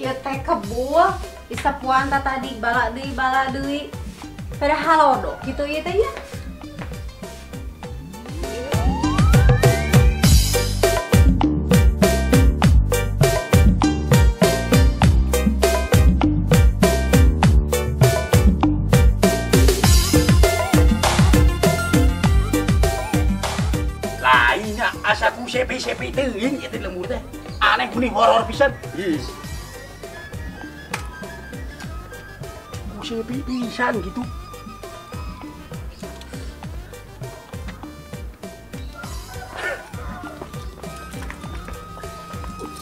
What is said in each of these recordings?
ieu teh kebul disapuan tadi bala deui pada halodo kitu ieu teh ya. Lainnya asaku sepi-sepi teuing ieu teh lembur teh. Aneh kuning horor pisan. Ih. Sepi pisan gitu.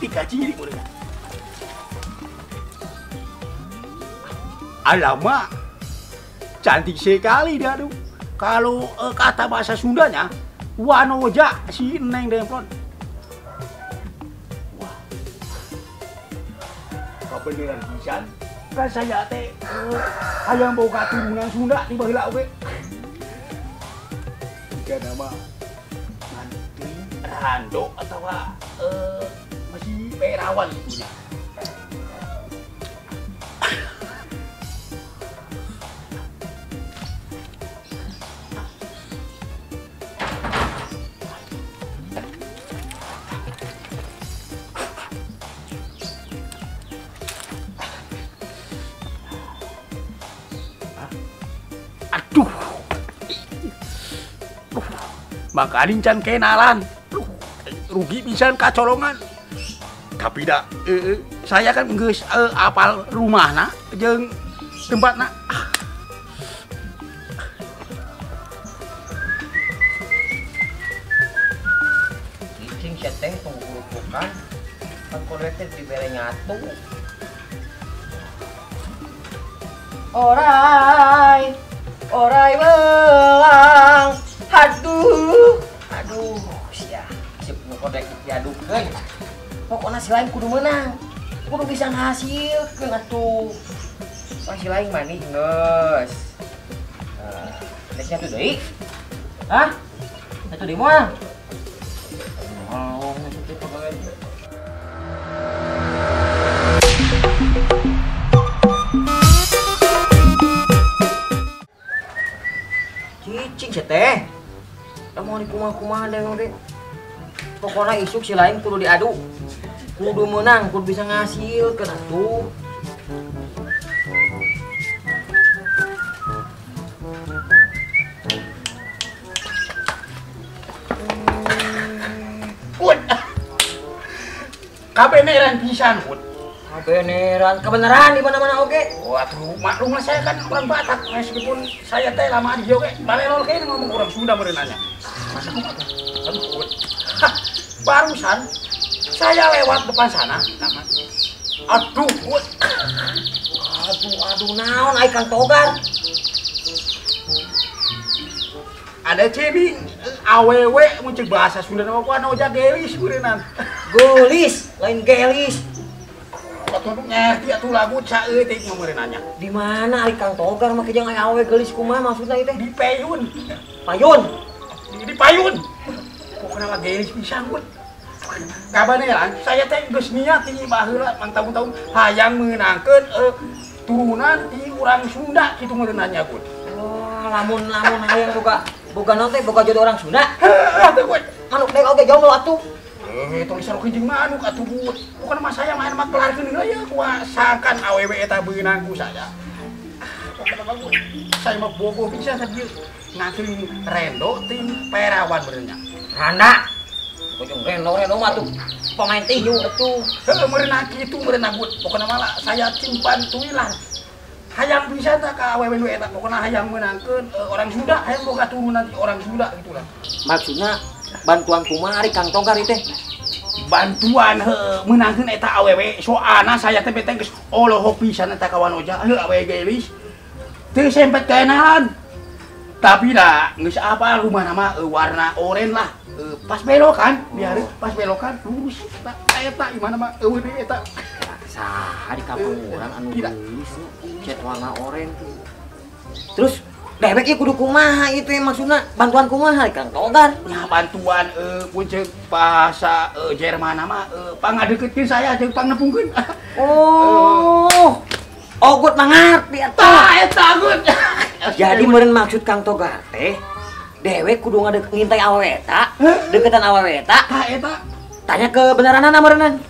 Dikaji ini boleh. Alamak, cantik sekali dia tuh. Kalau kata bahasa Sundanya, wanoja si Neng Demplon. Wah, kebenaran pisan. Kan saya teh hayang boga turunan Sunda di baheula oge. Jika nama Mantri Rando atau masih Perawan gitu ya. Aduh, makanin can kenalan, rugi pisan kacolongan. Tapi dah, saya kan geus apal rumahna jeung tempatna. Cicing sia teh tunggu bukan, kan kolektif dibere nyatu. Orai belang, aduh, sia, siap nukodek diadukeun. Pokoknya si lain kudu menang, kudu bisa ngahasilkeun atuh. Si lain manis geus. Desnya tuh deui. Hah? Atuh di moal. Oh, itu pokoknya. Cicing sih teh, mau di kumah-kumah deh nanti. Pokoknya isuk si lain kudu diadu, kudu menang, kudu bisa ngasil ke atuh. Kabeneran pisan, Ud. Kebeneran di mana-mana oke. Waduh, maklum lah saya kan orang Batak, meskipun saya teh lama di Joge, balelol kayak ngomong orang Sunda berenanya. Masa aku apa? Aduh, Ud. Barusan saya lewat depan sana, nama. Aduh, Ud. Aduh, naon ai Kang Togar. Ada cebing awewe muncul bahasa Sunda nama gua noja gelis berenan. Gelis, lain gelis. Waktu ngerti atuh lagu caeu teh ngomerenanya. Di mana ai Kang Togar make jeung aya awe gelis kumaha maksudna ieu teh? Di Payun. Payun. Di Payun. Pokona mah gelis pisan, Bud. Kabaneran saya teh geus niat ti baheula mantau-tau hayang meunangkeun turunan ti urang Sunda kitu ngeureunanya, Bud. Oh, lamun hayang boga naon teh boga jodoh orang Sunda. Atuh, Bud. Manuk dek oge jomblo atuh. Tulisan oke jeung manuk atuh, Bud. Bukan mah saya main mah kelarkeun heula ya kuasakan awewe eta beunangku saya. Pokona Bud. Saya mah bogoh pisan sadia ngakeun Rendo tim Perawan benernya. Randa. Ujung Rendo mah tuh pemain tinju atuh. Heuh meureuh kitu meureuh Bud. Pokona mah saya timpan tuilah. Hayang bisa tak ka awewe nu eta pokona hayang meunangkeun orang Sunda, hayang boga turunan ti orang Sunda gitu lah. Maksudna bantuan kumaha ari Kang Togar ieu teh? Bantuan meunangkeun eta awewe soalna saya teh beteng geus olohok pisan eta ka wanoja heuh awewe gelis. Teu sempet kenalan. Tapi dah geus apa rumah nama warna oranye lah. Pas belokan, biar pas belokan lurus eta imana mah eueuh eta. Saha di kampung urang anu gelis cat warna oranye. Terus dewek ieu kudu kumaha ieu teh maksudna bantuan kumaha Kang Togar? Nya bantuan punceuk bahasa Jerman mah pangadeukeutkeun saya jeung pangnepungkeun. Oh. Ogut mangarti atuh. Tah eta gut. Jadi meureun maksud Kang Togar teh dewek kudu ngintai awewe eta, deketan awewe eta. Tah eta Tanya kebenaranana meureunnan.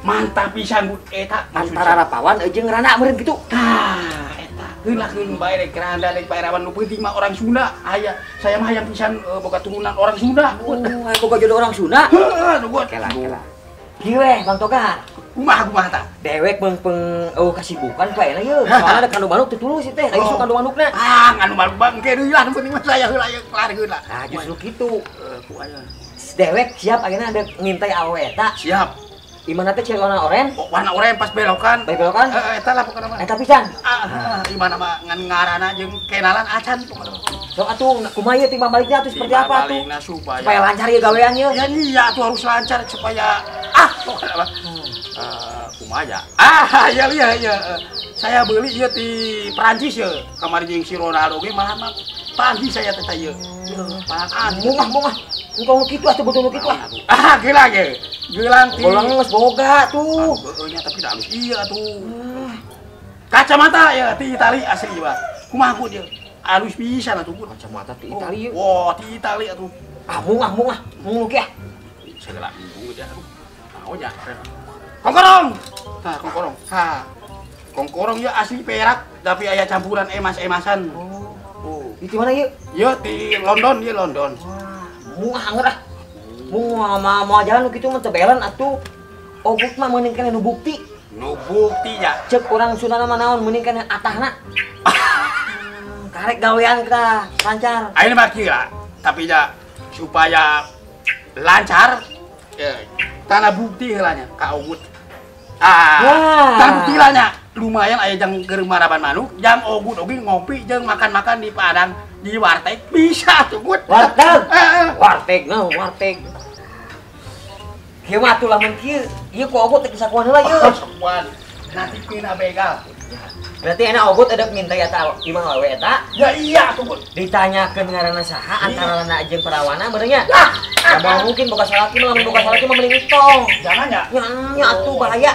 mantap pisan gut eta Antara Rapawan jeung Rana meureun kitu. tah eta heulakeun bae rek Randa rek Pairawan nu penting mah orang Sunda aya saya mah hayang pisan boga turunan orang Sunda. Oh, aya boga jodoh orang Sunda. Heeh, nu gut. Kela. Kieu weh Bang Togar. Kumaha tah? Dewek meungpeung kasibukan kaena yeuh. Soalna ada kandung manuk teu tulus teh, da isu kandung manukna. Nganu malu bang ke deui lah nu penting mah saya heula kelarkeun lah. Nah, justru kitu. Ku aya. Dewek siap ayeuna ada ngintai awewe eta. Siap. Imana teh cewek warna oranye. Warna oranye pas belokan. Belokan? Eta lah pokona mah. Eta pisan. Di mana mah ngan ngaranna jeung kenalan acan pokona. Sok atuh kumaha ieu timbal baliknya atuh seperti apa tuh? Balikna Supaya lancar ya gawean ieu. Ya iya tuh harus lancar supaya pokona mah. Kumaha ya? Iya. Saya beli ieu di Perancis ya. Kamari jeung si Ronaldo ge malah mah pagi saya teh ieu. Pangan. Mungah. Engkau kitu atuh betul kitu ah. Gila ge. Gelang ti. Bolang geus boga tuh. Nya tapi da halus iya tuh. Kacamata ya ti Itali asli Pak. Kumaha ku dia? Halus pisan atuh ku. Kacamata ti Itali. Wah, ti Itali atuh. Mungah. Munguk ya. Segala minggu dia. Mau ya. Kongkorong. Tah, kongkorong. Kongkorong ya asli perak tapi aya campuran emas-emasan. Oh. Itu mana ieu? Yo di London, dia London. Mungah anger ah. Mau jalan kitu mah teu belen atuh. Ogut mah meuning keneh nu bukti. Nu bukti ya. Cek urang Sundana mah naon meuning keneh atahna. Karek gawean kita lancar. Ayeuna mah kieu lah. Tapi ya supaya lancar tanah bukti heulanya ka Ogut. Tanah bukti heulanya lumayan aya jang keur maraban manuk, jang Ogut oge ngopi jeung makan-makan di Padang di warteg bisa tuh Gut. Warteg. Kieu mah atuh lamun kieu, ieu ku Ogut teh sakuan heula ieu. Sakuan. Nanti pina begal. Berarti enak Ogut ada minta eta imah awewe eta. Ya iya tuh Gut. Ditanyakeun ngaranna saha antara Rana jeung Perawana bener nya? Ya mungkin boga salaki mah lamun boga salaki mah mending itong. Jangan ya. Nya atuh bahaya.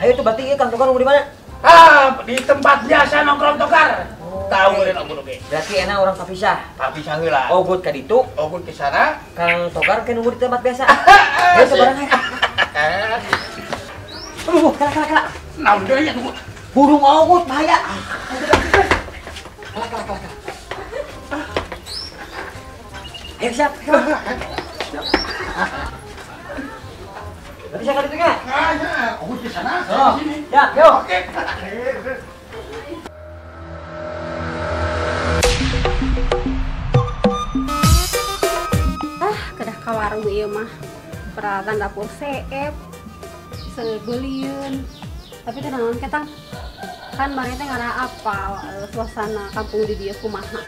Ayo tuh berarti ieu Kang Togar di mana? Di tempat biasa nongkrong Togar. Tahu meureun Ogut oge. Berarti enak orang kapisah. Kapisah heula. Ogut ka ditu, Ogut ke sana. Kang Togar ke nunggu di tempat biasa. Ayo tuh barang aja. Aduh, kala. Naon deui ya tuh. Burung Ogut bahaya. Kala. Ayo siap. Bisa kali itu ya? Ogut ke sana. Oh, Sini. ya, yuk. Oke. Kedah ka warung ieu mah peralatan dapur seep sebelieun tapi teh naon ketang kan mari teh ngara apal suasana kampung di dieu kumaha.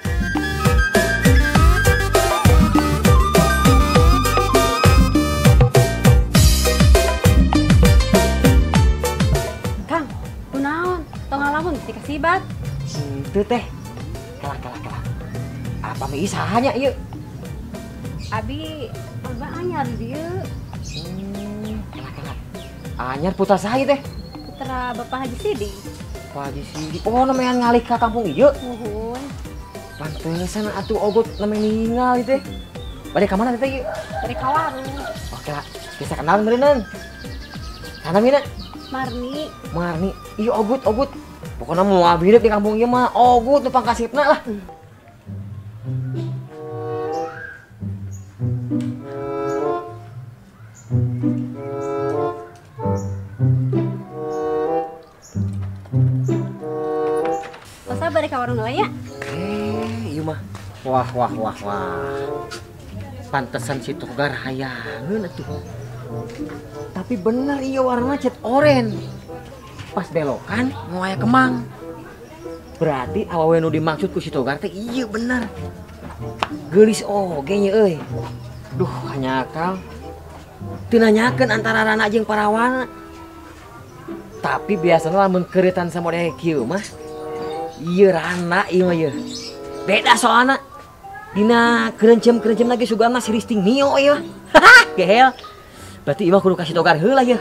Kang kunaon tong ngalamun ti kasibat Itu teh. Kala. Apa mah isahanya ieu? abi loba anyar di dieu Kala. Anyar putra saha teh? putra Bapak Haji Sidi. Pak Haji Sidi. Oh, namanya ngalih ka kampung ieu. Nuhun. Pantesan atuh Ogut namanya ninggal teh. Bade ka mana teh ieu? Dari ka warung Oke lah. Bisa kenal meureunnan. Sana mina? Marni. Iya Ogut. Pokoknya mau hidup di kampung ieu mah Ogut nu pangkasipna lah. Masa bari ka warung heula ya? Iya mah. Wah. Pantesan si Togar hayangeun atuh. Tapi bener iya warna cat oren. Pas belokan mau aya kemang. Berarti awewe nu dimaksud ku si Togar teh iya bener. Geulis oge nya euy. Duh hanyakal. Teu nanyakeun antara Rana jeung Parawana. Tapi biasanya lamun keuritan samodeh kieu mah ieu Rana ieu mah ieu. Beda soalna. Dina kerencem lagi sugarna si Risting Mio ieu. Gehel. Berarti imah kudu kasih Togar heula ieu.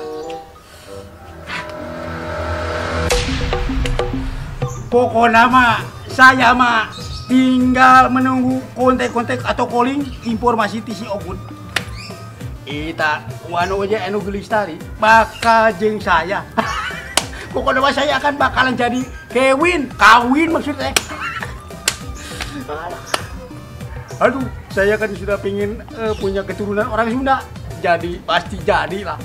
Pokoknya mah saya mah tinggal menunggu kontak-kontak atau calling informasi ti si Ogun. Ita wanu aja anu gelis tadi bakal jeung saya. Pokoknya mah saya akan bakalan jadi kawin maksudnya. Aduh, saya kan sudah pengen punya keturunan orang Sunda. Jadi pasti jadilah.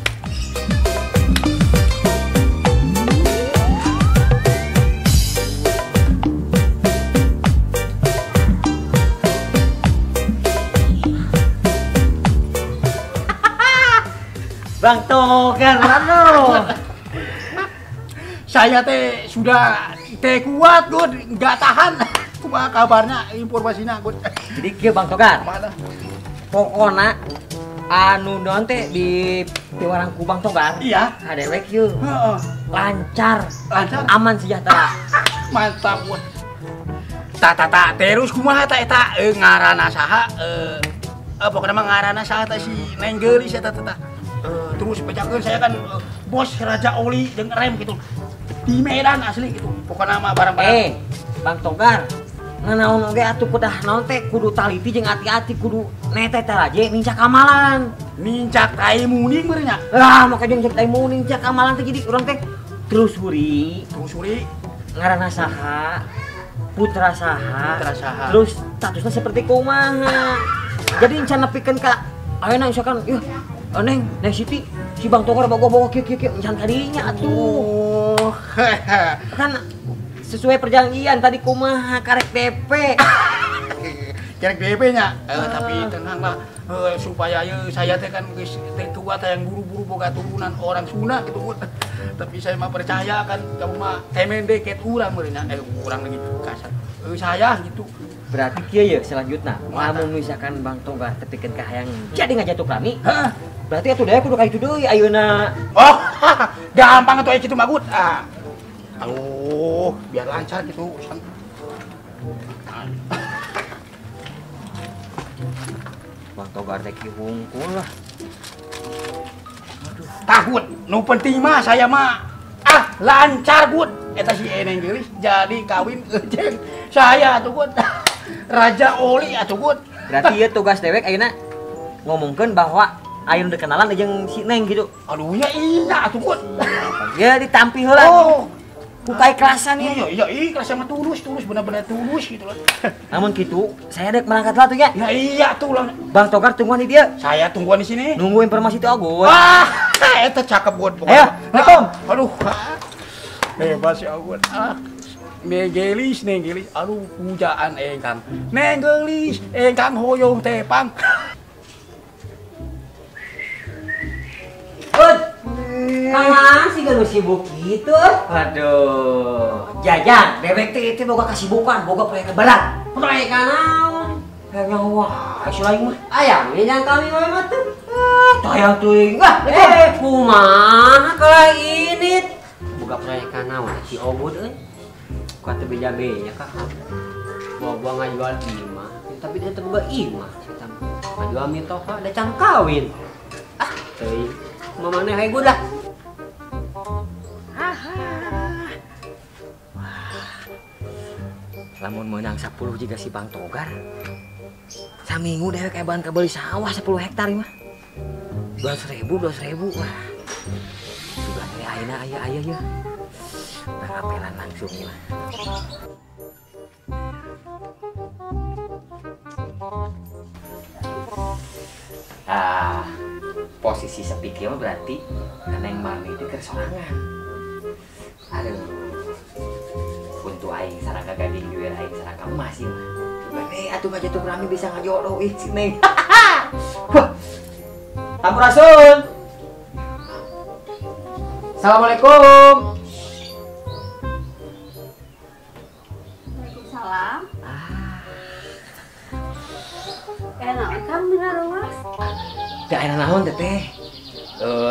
Bang Togar, aduh. Saya teh sudah kuat, Gun, nggak tahan. Cuma kabarnya informasinya, Gun. Jadi kieu Bang Togar. Mana? Pokona anu naon teh di warangku Bang Togar. Iya. Kadewek kieu. Heeh. Lancar, Aman sejahtera. Mantap, Gun. Tata terus kumaha eta ngaranna saha pokoknya mah ngaranna saha si Neng Geulis eta teh. Terus bejakeun saya kan bos Raja Oli jeung rem gitu. Di Medan asli gitu. Pokoknya mah barang-barang. Bang Togar. Nganaon oge atuh kudah naon teh kudu taliti jeung hati-hati kudu nete teh aja nincak amalan. Nincak tai muning beurnya. Lah maka jeung cek tai muning nincak amalan teh jadi urang teh telusuri ngaranna saha? Putra saha? Terus statusnya seperti kumaha? Jadi encan nepikeun ka ayeuna misalkan yeuh Neng Siti, si Bang Togar bawa kieu encan tadinya atuh. Kan sesuai perjanjian tadi kumaha karek DP. Karek DP-nya. Tapi tenang lah supaya saya teh kan geus teh tua teh yang buru-buru boga turunan orang Sunda gitu, Bun. Tapi saya mah percaya kan kamu mah temende ket urang meureunnya. Urang lagi kasar. Saya gitu. Berarti kieu ya selanjutnya. Lamun misalkan Bang Togar tepikeun ka hayang jadi ngajatuh kami. Heeh. Berarti atuh daya kudu kaitu deui ayeuna. Oh, gampang atuh kitu mah, Gut. Aduh, biar lancar gitu. Bang Togar teh ki hungkul lah. Aduh, takut. Nu penting mah saya mah lancar, Gut. Eta si Neng Geulis jadi kawin jeung saya atuh, Gut. Raja Oli atuh, Gut. Berarti ieu tugas dewek ayeuna ngomongkeun bahwa ayeuna udah kenalan jeung si Neng gitu. Aduh, ya iya atuh, Gut. Ya ditampi heula. Oh. Buka ikhlasan ya. Iya, ikhlas sama tulus, benar-benar tulus gitu loh. Namun gitu, saya dek berangkat lah tuh ya. Ya iya tuh lah. Bang Togar tungguan di dia. Saya tungguan di sini. Nunggu informasi itu Agun. Eta cakep buat pokoknya. Ayo, Assalamualaikum. Aduh. Bebas si Agun. Neng Geulis. Aduh, pujaan engkang. Neng Geulis, engkang hoyong tepang. Kawan sih gak sibuk gitu. Aduh, jajan, bebek teh boga kasibukan, boga proyek barat. Proyek naon? Kayaknya wah, lain mah ayam yang kami mah tuh. Tayang teuing. Kumaha kalau ini? Boga proyek naon si Obud euy. Kata beja-beja kah. Bawa ngajual imah, tapi dia teh boga imah. Ngajual mitoha ada can kawin. Teuing. Mamane hayu lah. Lamun menang 10 juga si Bang Togar. Saminggu deh kayak bahan kebeli sawah 10 hektar mah. 12.000. Wah. Sudah teh ayeuna aya ya. Nah, apelan langsung mah. Posisi sepi kieu berarti Neng Marni teh keur sorangan. Aduh. Untuk aing sareng gading dueur aing sareng emas ieu mah. Atuh ngajatuh rami bisa ngajodoh si Neng. Sampurasun. Assalamualaikum. Waalaikumsalam. Enak kan bener Mas? Da enak naon teh?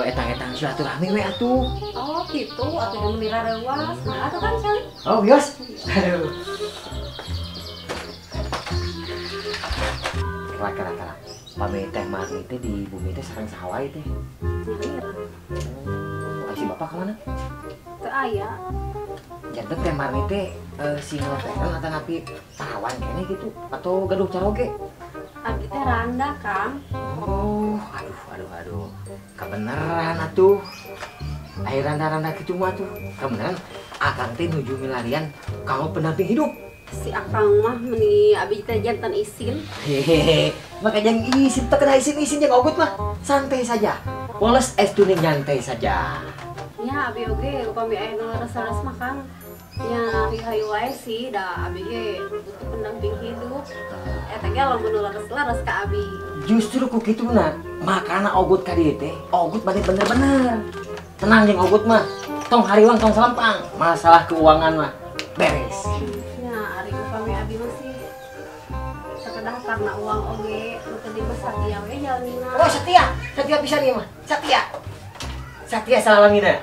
Etang-etang silaturahmi we atuh. Oh gitu, atuh udah menira rewas. Nah, atuh kan sekali. Oh bios. Aduh. Raka. Pame teh Marni teh di bumi teh sareng sawai teh. Iya. Si bapak kemana? Teu aya. Jantan teh Marni teh si novelan atau napi perawan kayaknya gitu atau gaduh caroge. Abi teh randa, Kang. Oh, aduh. Kebeneran atuh. Air randa-randa gitu mah tuh. Kebeneran akang teh nuju milarian kamu pendamping hidup. Si Akang mah meni abi teh jantan isin. Hehehe. Maka yang isin teh kena isin yang ogut mah santai saja. Poles tuning nyantai saja. Ya abi oge upami aya nu leres-leres mah Kang. Ya hayu wae sih da abi ge butuh pendamping hidup. Eta ge lamun nu leres-leres ka abi. Justru ku kituna makana ogut ka dieu teh ogut bade bener-bener. Tenang jeung ogut mah. Tong hariwang tong selempang. Masalah keuangan mah beres. Ya ari upami abi mah sih sakedah karena uang oge nu teu dibesar dia we jalanina. Oh, Setia pisan ieu mah. Setia salamina.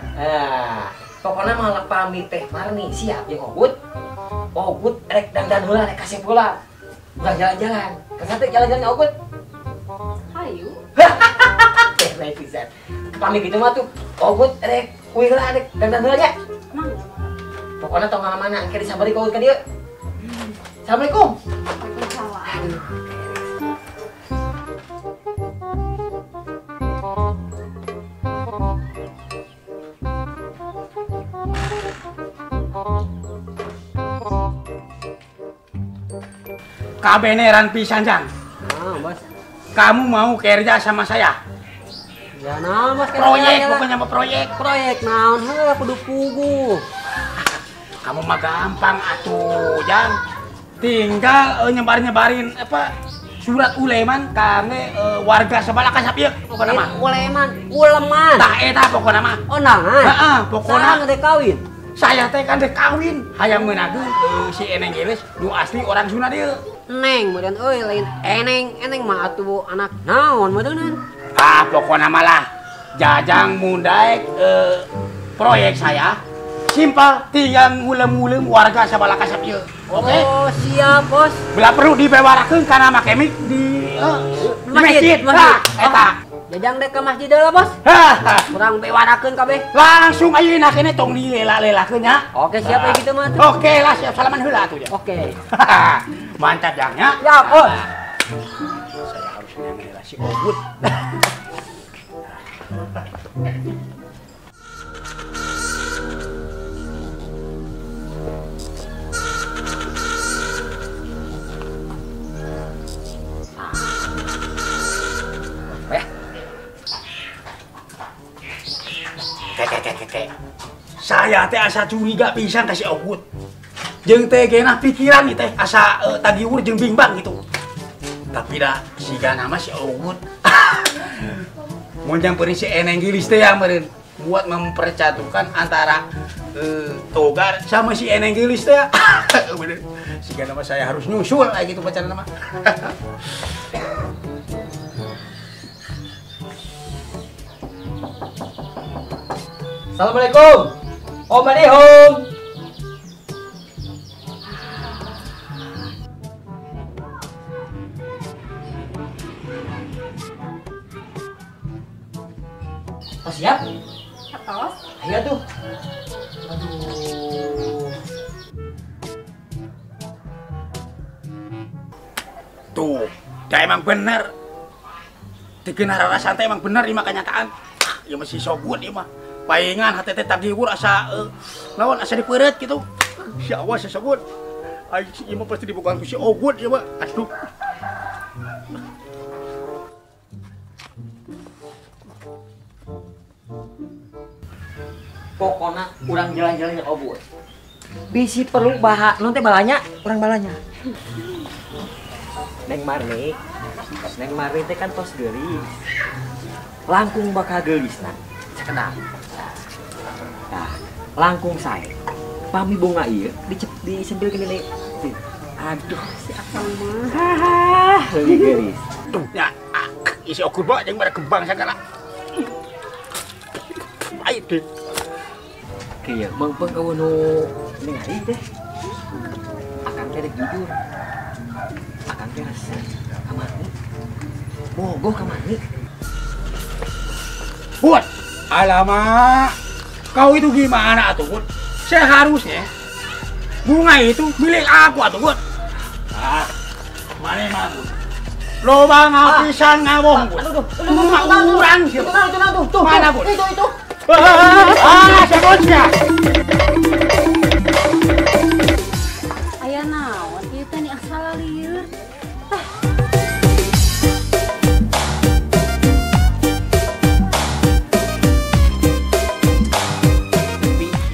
Pokoknya malah pamit teh Marni siap jeung ogut. Ogut rek dandan heula rek kasih bola. Udah jalan-jalan. Kasate jalan-jalan ogut. Hayu. Baik pisan. Pamit gitu mah tuh. Ogut rek kuy heula rek dandan heula nya. Mang. Pokoknya tong mana-mana engke disabari ka ogut ka dieu. Assalamualaikum. Waalaikumsalam. Aduh. Kabeneran pisan Jang. Nah, Bos. Kamu mau kerja sama saya? Ya nah, Bos. Proyek, pokoknya mau proyek. Proyek naon heuh kudu pugu. Kamu mah gampang atuh, Jang. Tinggal nyebarin apa surat uleman kangge warga sebelah kasap ieu pokona mah. Uleman. Tah eta pokona mah. Oh, nangan. Heeh, pokona Saha kawin. saya teh kan dek kawin, hayang meunagkeun si Eneng Gilis nu asli orang Sunda dieu. Neng, meureun euy lain eneng mah atuh anak naon meureun. Ah, pokona malah Jajang mundaek proyek saya simpel tinggal ngulem-ngulem warga sabelah kasap ieu. Oke? Oh, siap, Bos. Bila perlu dibewarakeun kana make mik di masjid. Nah, eta. Jajang dek ke masjid lah, Bos. Kurang bewarakeun kabeh. Langsung ayeuna kene tong dilela-lelakeun nya. Oke, siap ya gitu mah tuh. Oke lah, siap salaman heula atuh ya. Oke. Mantap Jangnya. Ya, Bos. Saya harus ngambil si Ogut. Saya teh asa curiga pisan ka si Ogut. Jeung teh genah pikiran ieu teh asa tagiur jeung bimbang gitu. Tapi dah siga nama si Ogut. Mun nyamperin si Eneng Gilis teh yang meureun buat mempercatukan antara Togar sama si Eneng Gilis teh. Bener. Siga nama saya harus nyusul kayak gitu pacaran nama. Assalamualaikum. Om Adihum. Oh, siap? Atos. Ayo tuh. Tuh, dia emang bener. Dikeun rarasan teh emang bener ieu mah kenyataan. Ya masih sogut ieu mah. Paingan hati teh tagiur asa lawan asa dipeureut gitu. Si awas sesebut. Ai si ieu mah pasti dibukaan ku si Ogut ieu mah. Aduh. Pokoknya urang jalan-jalan yang Ogut. Bisi perlu baha, non teh balanya, urang balanya. Neng Marni teh kan tos geulis. Langkung bakal geulisna. Sakedap. Nah, langkung sae. Pami bunga ieu disempilkeun deui. Aduh, si Akang mah. Leuwih geulis. Tuh, ya. Isi Ogut bae jeung bare kembang sagala. Baik deh. Kieu mengpeung eueuh nu ningali teh. Akang teh rek jujur. Akang teh rasa ka Marni. Bogoh ka Marni. Buat. Alamak. Kau itu gimana atuh, Bud? Seharusnya bunga itu milik aku atuh, Bud. Ah, mana mah, Bud? Loba ngapisan ngabohong, Bud. Rumah urang sih. Itu tuh. Mana, Bud? Itu. Sebutnya. Aya naon ieu teh nih asal lieur.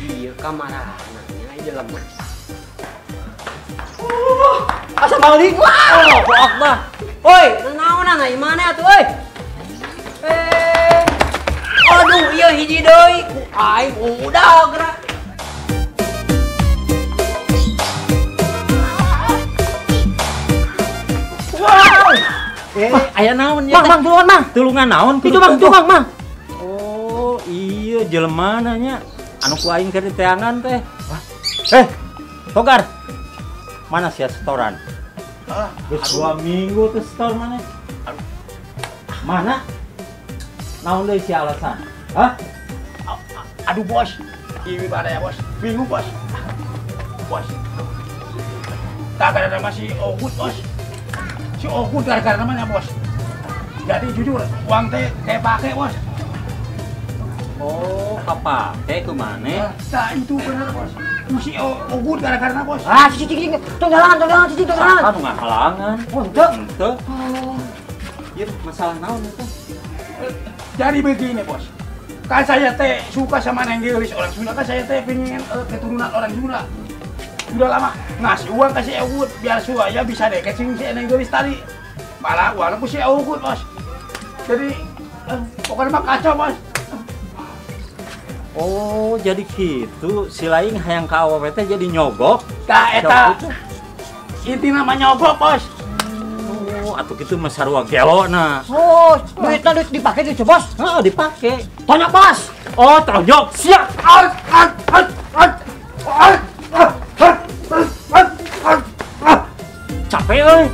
Iya kamarana ieu lemah. Asa balik. Oh, boak bah. Oi, naonan ai mana atuh euy? Aduh, iya hiji deui. Ku aing udah gerak. Aya naon ya? Mang, duluan, Mang. Tulungan naon? Itu Mang, Mang. Oh, iya jelema nya. Anu ku aing keur diteangan teh. Togar. Mana sia setoran? Geus 2 minggu tuh setor mana? Mana? Naon deui si alasan? Hah? Aduh, Bos. Ini pada ya, Bos. Bingung, Bos. Bos. Gara-gara masih Ogut, Bos. Si Ogut gara-gara namanya, Bos. Jadi jujur, uang teh kayak pakai, Bos. Oh, kapake ku maneh? Nah, itu benar, Bos. Si Ogut gara-gara, Bos. Ah, cici. Tong jalan, cici, tong jalan. Anu ngahalangan. Oh, teu. Teu. Ieu masalah naon itu? Jadi begini, Bos. Kan saya teh suka sama Neng Gelis orang Sunda, kan saya teh pengen keturunan orang Sunda. Udah lama ngasih uang ke si Ogut biar suaya bisa deh kecing si Neng Gelis tadi. Malah uangnya si Ogut, Bos. Jadi pokoknya mah kacau, Bos. Oh, jadi gitu. Si lain hayang ka awewe teh jadi nyogok. Tah eta inti nama nyogok, Bos. Oh, atuh kitu mah sarua gelona. Oh, duit dipakai tuh, Bos. Heeh, dipake. Tanya, Bos. Oh, tojok. Siap. Capek euy.